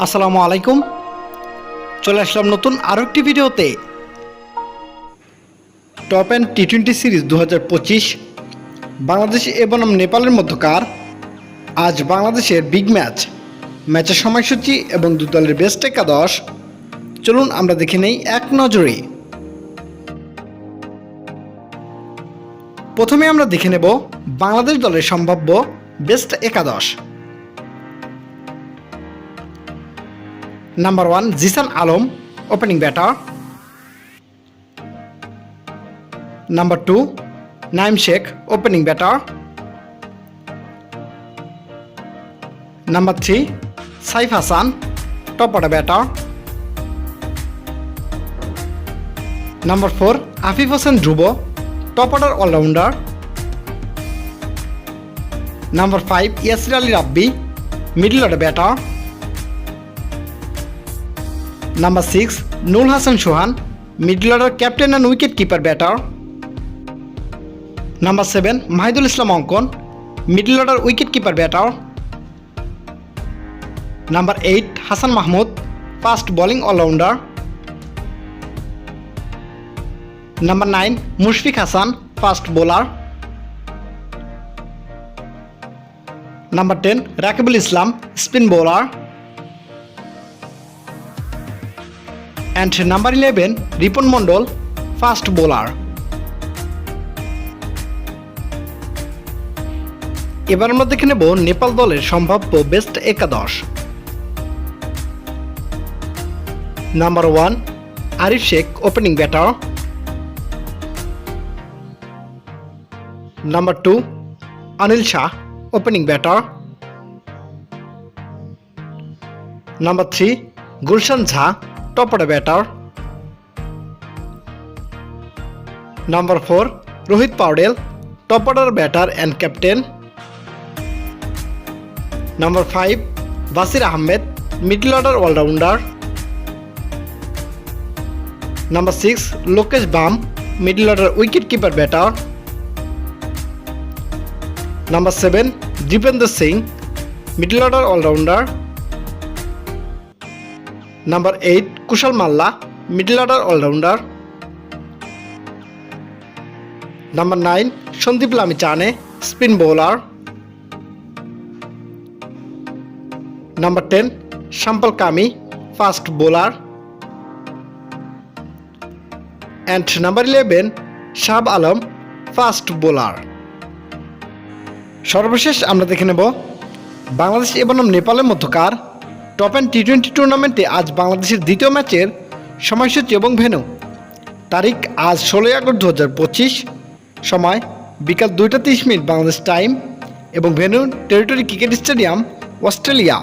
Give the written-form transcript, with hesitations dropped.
আসসালামু আলাইকুম। চলে আসলাম নতুন আরও একটি ভিডিওতে। টপ এন্ড টি-20 সিরিজ 2025 বাংলাদেশ বনাম নেপালের মধ্যকার আজ বাংলাদেশের বিগ ম্যাচের সময়সূচি এবং দুই দলের বেস্ট একাদশ চলুন আমরা দেখে নেই এক নজরে। প্রথমে আমরা দেখে নেব বাংলাদেশ দলের সম্ভাব্য বেস্ট একাদশ। Number 1 Jishan Alam, opening batter. Number 2 Naim Sheikh, opening batter. Number 3 Saif Hassan, top order batter. Number 4 Afif Hossain Dhrubo, top order allrounder. Number 5 Yasir Ali Rabbi, middle order batter. Number 6 Nurul Hasan Sohan, middle order captain and wicket keeper batter. Number 7 Mahidul Islam Ankon, middle order wicket keeper batter. Number 8 Hasan Mahmud, fast bowling allrounder. Number 9 Mushfiq Hasan, fast bowler. Number 10 Rakibul Islam, spin bowler. And number 11 Ripon Mondol, fast bowler. এবার আমরা দেখে নেব নেপাল দলের সম্ভাব্য best একাদশ। Number 1 Arif Sheikh, opening batter. Number 2 Anil Sah, opening batter. Number 3 Gulshan Jha, top order batter. Number 4 Rohit Paudel, top order batter and captain. Number 5 Basir Ahmed, middle order allrounder. Number 6 Lokesh Bam, middle order wicket keeper batter. Number 7 Dipendra Singh, middle order allrounder. Number 8 Kushal Malla, middle order allrounder. Number 9 Sandeep Lamichhane, spin bowler. Number 10 Sompal Kami, fast bowler. And number 11 Shahab Alam, fast bowler. সর্বশেষ আমরা দেখে নেব বাংলাদেশ বনাম নেপালের মধ্যকার top and টি-20 টুর্নামেন্টে আজ বাংলাদেশের দ্বিতীয় ম্যাচের সময়সূচি এবং ভেন্যু। তারিখ আজ 16 আগস্ট 2025, সময় বিকাল 2টা 30 মিনিট বাংলাদেশ টাইম এবং venue territory cricket stadium, Australia.